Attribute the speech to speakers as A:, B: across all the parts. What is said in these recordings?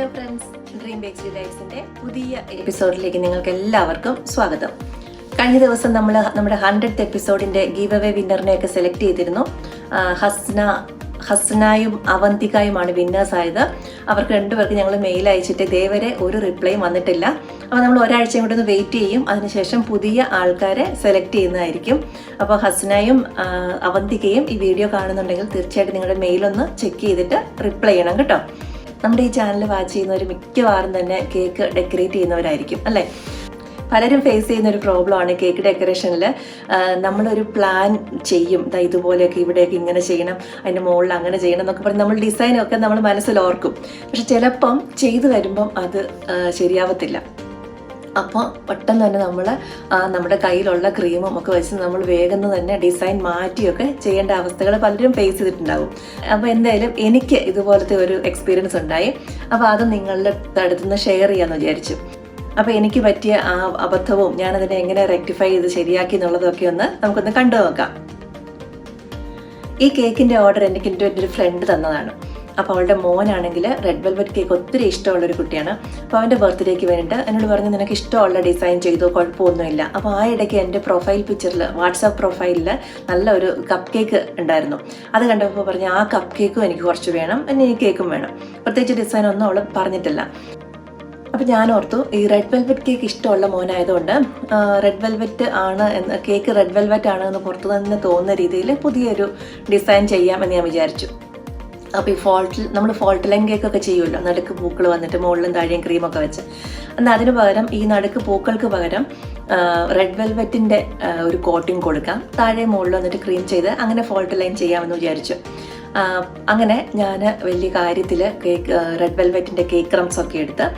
A: Hello friends, DreamBakes Delights പുതിയ എപ്പിസോഡിലേക്ക് നിങ്ങൾക്ക് എല്ലാവർക്കും സ്വാഗതം. കഴിഞ്ഞ ദിവസം നമ്മൾ നമ്മുടെ 100th എപ്പിസോഡിന്റെ ഗീവ് അവേ വിന്നറിനെയൊക്കെ സെലക്ട് ചെയ്തിരുന്നു. ഹസ്നായും അവന്തികയുമാണ് വിന്നേഴ്സ് ആയത്. അവർക്ക് രണ്ടുപേർക്ക് ഞങ്ങൾ മെയിൽ അയച്ചിട്ട് ഇതേവരെ ഒരു റിപ്ലൈയും വന്നിട്ടില്ല. അപ്പോൾ നമ്മൾ ഒരാഴ്ചയും കൂടെ ഒന്ന് വെയിറ്റ് ചെയ്യും. അതിനുശേഷം പുതിയ ആൾക്കാരെ സെലക്ട് ചെയ്യുന്നതായിരിക്കും. അപ്പോൾ ഹസ്നയും അവന്തികയും ഈ വീഡിയോ കാണുന്നുണ്ടെങ്കിൽ തീർച്ചയായിട്ടും നിങ്ങളുടെ മെയിലൊന്ന് ചെക്ക് ചെയ്തിട്ട് റിപ്ലൈ ചെയ്യണം കേട്ടോ. നമ്മുടെ ഈ ചാനൽ വാച്ച് ചെയ്യുന്നവർ മിക്കവാറും തന്നെ കേക്ക് ഡെക്കറേറ്റ് ചെയ്യുന്നവരായിരിക്കും അല്ലേ. പലരും ഫേസ് ചെയ്യുന്ന ഒരു പ്രോബ്ലമാണ് കേക്ക് ഡെക്കറേഷനിൽ. നമ്മളൊരു പ്ലാൻ ചെയ്യും, ഇതുപോലെയൊക്കെ ഇവിടെയൊക്കെ ഇങ്ങനെ ചെയ്യണം, അതിൻ്റെ മുകളിൽ അങ്ങനെ ചെയ്യണം എന്നൊക്കെ പറഞ്ഞ് നമ്മൾ ഡിസൈനൊക്കെ നമ്മൾ മനസ്സിൽ ഓർക്കും. പക്ഷെ ചിലപ്പം ചെയ്തു വരുമ്പം അത് ശരിയാവത്തില്ല. അപ്പോൾ പെട്ടെന്ന് തന്നെ നമ്മൾ നമ്മുടെ കയ്യിലുള്ള ക്രീമും ഒക്കെ വെച്ച് നമ്മൾ വേഗം തന്നെ ഡിസൈൻ മാറ്റിയൊക്കെ ചെയ്യേണ്ട അവസ്ഥകൾ പലരും ഫേസ് ചെയ്തിട്ടുണ്ടാകും. അപ്പോൾ എന്തായാലും എനിക്ക് ഇതുപോലത്തെ ഒരു എക്സ്പീരിയൻസ് ഉണ്ടായി. അപ്പോൾ അത് നിങ്ങളുടെ അടുത്തുനിന്ന് ഷെയർ ചെയ്യാമെന്ന് വിചാരിച്ചു. അപ്പോൾ എനിക്ക് പറ്റിയ ആ അബദ്ധവും ഞാനതിനെ എങ്ങനെ റെക്ടിഫൈ ചെയ്ത് ശരിയാക്കി എന്നുള്ളതൊക്കെ നമുക്കൊന്ന് കണ്ടു നോക്കാം. ഈ കേക്കിൻ്റെ ഓർഡർ എനിക്ക് എൻ്റെ ഒരു ഫ്രണ്ട് തന്നതാണ്. അപ്പോൾ അവളുടെ മോനാണെങ്കിൽ റെഡ് വെൽവെറ്റ് കേക്ക് ഒത്തിരി ഇഷ്ടമുള്ളൊരു കുട്ടിയാണ്. അപ്പോൾ അവൻ്റെ ബർത്ത്ഡേക്ക് വേണ്ടിയിട്ട് എന്നോട് പറഞ്ഞു, നിനക്ക് ഇഷ്ടമുള്ള ഡിസൈൻ ചെയ്തോ, കുഴപ്പമൊന്നുമില്ല. അപ്പോൾ ആ ഇടയ്ക്ക് എൻ്റെ പ്രൊഫൈൽ പിക്ചറിൽ വാട്സാപ്പ് പ്രൊഫൈലിൽ നല്ല ഒരു കപ്പ് കേക്ക് ഉണ്ടായിരുന്നു. അത് കണ്ടപ്പോൾ പറഞ്ഞു, ആ കപ്പ് കേക്കും എനിക്ക് കുറച്ച് വേണം, പിന്നെ ഈ കേക്കും വേണം. പ്രത്യേകിച്ച് ഡിസൈൻ ഒന്നും അവൾ പറഞ്ഞിട്ടില്ല. അപ്പോൾ ഞാൻ ഓർത്തു, ഈ റെഡ് വെൽവെറ്റ് കേക്ക് ഇഷ്ടമുള്ള മോനായതുകൊണ്ട് റെഡ് വെൽവെറ്റ് ആണ് കേക്ക് റെഡ് വെൽവെറ്റ് ആണ് എന്ന് പുറത്തു തന്നെ തോന്നുന്ന രീതിയിൽ പുതിയൊരു ഡിസൈൻ ചെയ്യാമെന്ന് ഞാൻ വിചാരിച്ചു. അപ്പോൾ ഈ നമ്മൾ ഫോൾട്ട് ലൈൻ കേക്കൊക്കെ ചെയ്യുമല്ലോ, നടുക്ക് പൂക്കൾ വന്നിട്ട് മുകളിലും താഴെയും ക്രീമൊക്കെ വെച്ച്. എന്നാൽ അതിന് പകരം ഈ നടുക്ക് പൂക്കൾക്ക് പകരം റെഡ് വെൽവെറ്റിൻ്റെ ഒരു കോട്ടിങ് കൊടുക്കാം, താഴെ മുകളിൽ വന്നിട്ട് ക്രീം ചെയ്ത് അങ്ങനെ ഫോൾട്ട് ലൈൻ ചെയ്യാമെന്ന് വിചാരിച്ചു. അങ്ങനെ ഞാൻ വലിയ കാര്യത്തിൽ റെഡ് വെൽവെറ്റിൻ്റെ കേക്ക് ക്രംസ് ഒക്കെ എടുത്ത്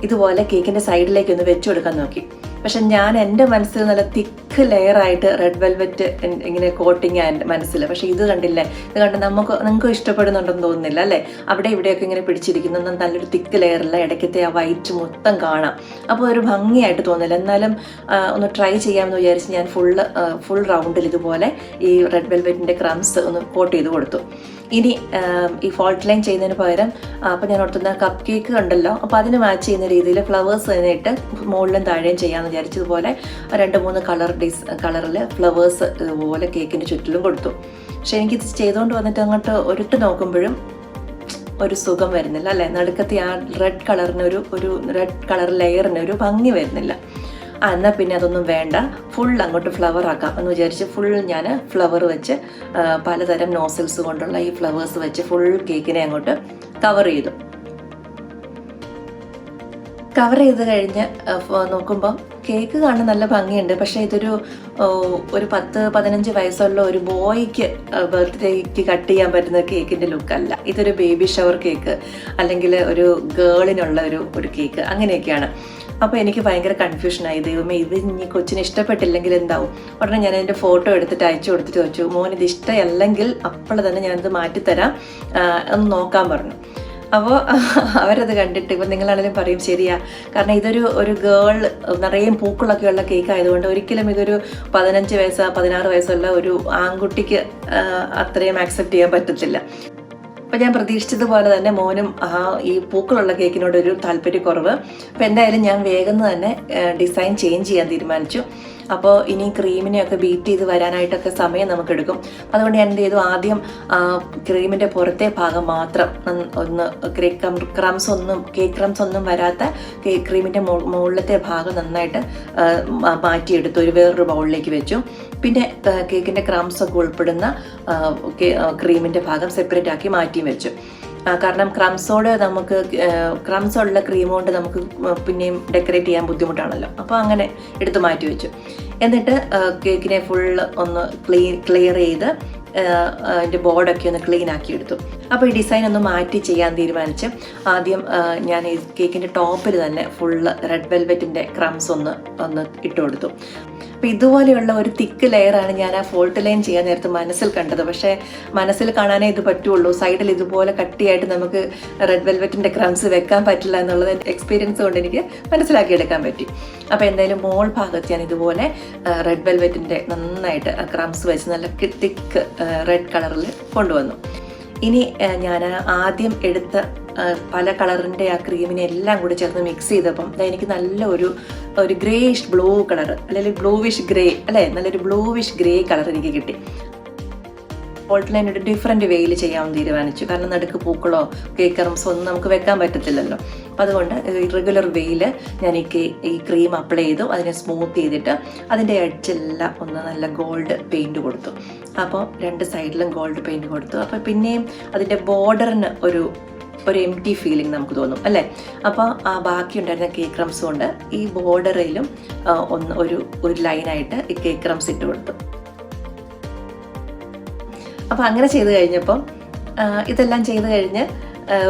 A: ഇതുപോലെ കേക്കിൻ്റെ സൈഡിലേക്ക് ഒന്ന് വെച്ചു കൊടുക്കാൻ നോക്കി. പക്ഷെ ഞാൻ എൻ്റെ മനസ്സിൽ നല്ല തിക്ക് ലെയറായിട്ട് റെഡ് വെൽവെറ്റ് ഇങ്ങനെ കോട്ടിങ് എൻ്റെ മനസ്സിൽ. പക്ഷേ ഇത് കണ്ടില്ലേ, ഇത് കണ്ട് നിങ്ങൾക്ക് ഇഷ്ടപ്പെടുന്നുണ്ടെന്ന് തോന്നുന്നില്ല അല്ലേ. അവിടെ ഇവിടെയൊക്കെ ഇങ്ങനെ പിടിച്ചിരിക്കുന്ന നല്ലൊരു തിക്ക് ലെയറില്ല, ഇടയ്ക്കത്തെ ആ വൈറ്റ് മൊത്തം കാണാം. അപ്പോൾ ഒരു ഭംഗിയായിട്ട് തോന്നില്ല. എന്നാലും ഒന്ന് ട്രൈ ചെയ്യാമെന്ന് വിചാരിച്ച് ഞാൻ ഫുൾ റൗണ്ടിൽ ഇതുപോലെ ഈ റെഡ് വെൽവെറ്റിൻ്റെ ക്രംസ് ഒന്ന് കോട്ട് ചെയ്ത് കൊടുത്തു. ഇനി ഈ ഫോൾട്ട് ലൈൻ ചെയ്യുന്നതിന് പകരം അപ്പോൾ ഞാൻ ഓർത്തുന്ന കപ്പ് കേക്ക് ഉണ്ടല്ലോ, അപ്പോൾ അതിന് മാച്ച് ചെയ്യുന്ന രീതിയിൽ ഫ്ലവേഴ്സ് തന്നെയിട്ട് മുകളിലും താഴെയും ചെയ്യാമെന്ന് വിചാരിച്ചതുപോലെ 2-3 കളറിൽ ഫ്ലവേഴ്സ് ഇതുപോലെ കേക്കിൻ്റെ ചുറ്റിലും കൊടുത്തു. പക്ഷെ എനിക്കിത് ചെയ്തുകൊണ്ട് വന്നിട്ട് അങ്ങോട്ട് ഒരിട്ട് നോക്കുമ്പോഴും ഒരു സുഖം വരുന്നില്ല അല്ലേ. നടുക്കത്തെ ആ റെഡ് കളറിന് ഒരു റെഡ് കളർ ലെയറിന് ഒരു ഭംഗി വരുന്നില്ല. എന്നാൽ പിന്നെ അതൊന്നും വേണ്ട, ഫുൾ അങ്ങോട്ട് ഫ്ലവർ ആക്കാം എന്ന് വിചാരിച്ച് ഫുൾ ഞാൻ ഫ്ലവർ വെച്ച് പലതരം നോസിൽസ് കൊണ്ടുള്ള ഈ ഫ്ലവേഴ്സ് വെച്ച് ഫുൾ കേക്കിനെ അങ്ങോട്ട് കവർ ചെയ്തു. കവർ ചെയ്ത് കഴിഞ്ഞ് നോക്കുമ്പം കേക്ക് കാണാൻ നല്ല ഭംഗിയുണ്ട്. പക്ഷേ ഇതൊരു 10-15 വയസ്സുള്ള ഒരു ബോയ്ക്ക് ബർത്ത്ഡേക്ക് കട്ട് ചെയ്യാൻ പറ്റുന്ന കേക്കിൻ്റെ ലുക്കല്ല. ഇതൊരു ബേബി ഷവർ കേക്ക് അല്ലെങ്കിൽ ഒരു ഗേളിനുള്ള ഒരു കേക്ക് അങ്ങനെയൊക്കെയാണ്. അപ്പോൾ എനിക്ക് ഭയങ്കര കൺഫ്യൂഷനായി. ദൈവമേ, ഇത് ഇനി കൊച്ചിന് ഇഷ്ടപ്പെട്ടില്ലെങ്കിൽ എന്താവും. ഉടനെ ഞാൻ എൻ്റെ ഫോട്ടോ എടുത്തിട്ട് അയച്ചു കൊടുത്തിട്ട് വെച്ചു, മോൻ ഇത് ഇഷ്ടമല്ലെങ്കിൽ അപ്പോൾ തന്നെ ഞാനിത് മാറ്റിത്തരാം, ഒന്ന് നോക്കാൻ പറഞ്ഞു. അപ്പോൾ അവരത് കണ്ടിട്ട് ഇപ്പം നിങ്ങളാണെങ്കിലും പറയും ശരിയാ, കാരണം ഒരു ഗേൾ നിറയെ പൂക്കളൊക്കെ ഉള്ള കേക്ക് ആയതുകൊണ്ട് ഒരിക്കലും ഇതൊരു 15 വയസ്സോ 16 വയസ്സുള്ള ഒരു ആൺകുട്ടിക്ക് അത്രയും ആക്സെപ്റ്റ് ചെയ്യാൻ പറ്റത്തില്ല. അപ്പം ഞാൻ പ്രതീക്ഷിച്ചതുപോലെ തന്നെ മോനും ഈ പൂക്കളുള്ള കേക്കിനോടൊരു താല്പര്യക്കുറവ്. അപ്പോൾ എന്തായാലും ഞാൻ വേഗം തന്നെ ഡിസൈൻ ചേഞ്ച് ചെയ്യാൻ തീരുമാനിച്ചു. അപ്പോൾ ഇനി ക്രീമിനെയൊക്കെ ബീറ്റ് ചെയ്ത് വരാനായിട്ടൊക്കെ സമയം നമുക്കെടുക്കും. അതുകൊണ്ട് ഞാൻ എന്ത് ചെയ്തു, ആദ്യം ക്രീമിൻ്റെ പുറത്തെ ഭാഗം മാത്രം ഒന്ന് കേക്ക് ക്രംസ് ഒന്നും വരാത്ത ക്രീമിൻ്റെ മുകളിലത്തെ ഭാഗം നന്നായിട്ട് മാറ്റിയെടുത്തു, വേറൊരു ബൗളിലേക്ക് വെച്ചു. പിന്നെ കേക്കിൻ്റെ ക്രംസ് ഒക്കെ ഉൾപ്പെടുന്ന ക്രീമിൻ്റെ ഭാഗം സെപ്പറേറ്റ് ആക്കി മാറ്റിയും വെച്ചു. കാരണം ക്രംസ് ഉള്ള ക്രീം കൊണ്ട് നമുക്ക് പിന്നെയും ഡെക്കറേറ്റ് ചെയ്യാൻ ബുദ്ധിമുട്ടാണല്ലോ. അപ്പോൾ അങ്ങനെ എടുത്ത് മാറ്റി വെച്ചു. എന്നിട്ട് കേക്കിനെ ഫുള്ള് ഒന്ന് ക്ലിയർ ചെയ്ത് അതിൻ്റെ ബോർഡൊക്കെ ഒന്ന് ക്ലീൻ ആക്കി എടുത്തു. അപ്പോൾ ഈ ഡിസൈൻ ഒന്ന് മാറ്റി ചെയ്യാൻ തീരുമാനിച്ച് ആദ്യം ഞാൻ ഈ കേക്കിൻ്റെ ടോപ്പിൽ തന്നെ ഫുള്ള് റെഡ് വെൽവെറ്റിൻ്റെ ക്രംസ് ഒന്ന് ഇട്ട് കൊടുത്തു. അപ്പോൾ ഇതുപോലെയുള്ള ഒരു തിക്ക് ലെയറാണ് ഞാൻ ആ ഫോൾട്ട് ലൈൻ ചെയ്യാൻ നേരത്തെ മനസ്സിൽ കണ്ടത്. പക്ഷേ മനസ്സിൽ കാണാനേ ഇത് പറ്റുള്ളൂ, സൈഡിൽ ഇതുപോലെ കട്ടിയായിട്ട് നമുക്ക് റെഡ് വെൽവെറ്റിൻ്റെ ക്രംസ് വെക്കാൻ പറ്റില്ല എന്നുള്ളത് എക്സ്പീരിയൻസ് കൊണ്ട് എനിക്ക് മനസ്സിലാക്കിയെടുക്കാൻ പറ്റി. അപ്പോൾ എന്തായാലും മോൾ ഭാഗത്ത് ഞാൻ ഇതുപോലെ റെഡ് വെൽവെറ്റിൻ്റെ നന്നായിട്ട് ക്രംസ് വെച്ച് നല്ല തിക്ക് റെഡ് കളറിൽ കൊണ്ടുവന്നു. ഇനി ഞാൻ ആദ്യം എടുത്ത പല കളറിൻ്റെ ആ ക്രീമിനെ എല്ലാം കൂടി ചേർന്ന് മിക്സ് ചെയ്തപ്പം എനിക്ക് നല്ല ഒരു ഗ്രേയിഷ് ബ്ലൂ കളർ, അല്ലെങ്കിൽ ബ്ലൂവിഷ് ഗ്രേ അല്ലേ, നല്ലൊരു ബ്ലൂവിഷ് ഗ്രേ കളർ എനിക്ക് കിട്ടി. ഓൾട്ടർനേറ്റ് ഒരു ഡിഫറെൻറ്റ് വേയിൽ ചെയ്യാമെന്ന് തീരുമാനിച്ചു. കാരണം നടുക്ക് പൂക്കളോ കേക്ക് ക്രംസോ ഒന്നും നമുക്ക് വെക്കാൻ പറ്റത്തില്ലല്ലോ. അപ്പോൾ അതുകൊണ്ട് റെഗുലർ വേയിൽ ഞാൻ ഈ ക്രീം അപ്ലൈ ചെയ്തു. അതിനെ സ്മൂത്ത് ചെയ്തിട്ട് അതിൻ്റെ എഡ്ജെല്ലാം ഒന്ന് നല്ല ഗോൾഡ് പെയിൻറ്റ് കൊടുത്തു. അപ്പോൾ 2 സൈഡിലും ഗോൾഡ് പെയിൻറ്റ് കൊടുത്തു. അപ്പോൾ പിന്നെയും അതിൻ്റെ ബോർഡറിന് ഒരു എം ടി ഫീലിംഗ് നമുക്ക് തോന്നും അല്ലേ. അപ്പോൾ ആ ബാക്കി ഉണ്ടായിരുന്ന കേക്ക് ക്രംസ് കൊണ്ട് ഈ ബോർഡറിലും ഒരു ലൈനായിട്ട് ഈ കേക്ക് ക്രംസ് ഇട്ട് കൊടുത്തു. അപ്പോൾ അങ്ങനെ ചെയ്ത് കഴിഞ്ഞപ്പം ഇതെല്ലാം ചെയ്ത് കഴിഞ്ഞ്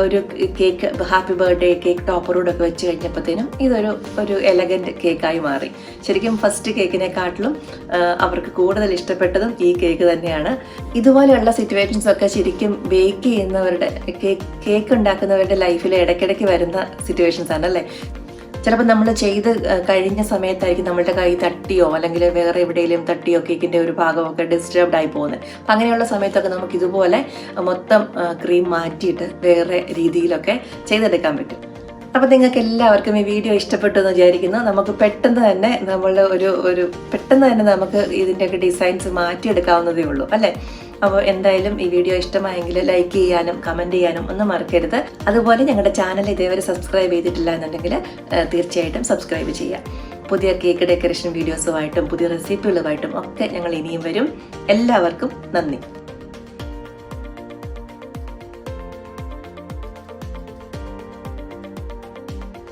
A: ഒരു കേക്ക് ഹാപ്പി ബർത്ത്ഡേ കേക്ക് ടോപ്പറോടൊക്കെ വെച്ച് കഴിഞ്ഞപ്പോഴത്തേനും ഇതൊരു എലഗൻറ്റ് കേക്കായി മാറി. ശരിക്കും ഫസ്റ്റ് കേക്കിനെക്കാട്ടിലും അവർക്ക് കൂടുതൽ ഇഷ്ടപ്പെട്ടതും ഈ കേക്ക് തന്നെയാണ്. ഇതുപോലെയുള്ള സിറ്റുവേഷൻസൊക്കെ ശരിക്കും ബേക്ക് ചെയ്യുന്നവരുടെ കേക്ക് ഉണ്ടാക്കുന്നവരുടെ ലൈഫിൽ ഇടയ്ക്കിടയ്ക്ക് വരുന്ന സിറ്റുവേഷൻസ് ആണല്ലേ. ചിലപ്പോൾ നമ്മൾ ചെയ്ത് കഴിഞ്ഞ സമയത്തായിരിക്കും നമ്മളുടെ കൈ തട്ടിയോ അല്ലെങ്കിൽ വേറെ എവിടെയെങ്കിലും തട്ടിയോ കേക്കിൻ്റെ ഒരു ഭാഗമൊക്കെ ഡിസ്റ്റർബ്ഡ് ആയി പോകുന്നത്. അപ്പം അങ്ങനെയുള്ള സമയത്തൊക്കെ നമുക്ക് ഇതുപോലെ മൊത്തം ക്രീം മാറ്റിയിട്ട് വേറെ രീതിയിലൊക്കെ ചെയ്തെടുക്കാൻ പറ്റും. അപ്പോൾ നിങ്ങൾക്ക് എല്ലാവർക്കും ഈ വീഡിയോ ഇഷ്ടപ്പെട്ടു എന്ന് വിചാരിക്കുന്നു. നമുക്ക് പെട്ടെന്ന് തന്നെ നമുക്ക് ഇതിൻ്റെയൊക്കെ ഡിസൈൻസ് മാറ്റിയെടുക്കാവുന്നതേ ഉള്ളൂ അല്ലേ. അപ്പോൾ എന്തായാലും ഈ വീഡിയോ ഇഷ്ടമായെങ്കിൽ ലൈക്ക് ചെയ്യാനും കമൻറ്റ് ചെയ്യാനും ഒന്നും മറക്കരുത്. അതുപോലെ ഞങ്ങളുടെ ചാനൽ ഇതേവരെ സബ്സ്ക്രൈബ് ചെയ്തിട്ടില്ല എന്നുണ്ടെങ്കിൽ തീർച്ചയായിട്ടും സബ്സ്ക്രൈബ് ചെയ്യാം. പുതിയ കേക്ക് ഡെക്കറേഷൻ വീഡിയോസുമായിട്ടും പുതിയ റെസിപ്പികളുമായിട്ടും ഒക്കെ ഞങ്ങൾ ഇനിയും വരും. എല്ലാവർക്കും നന്ദി.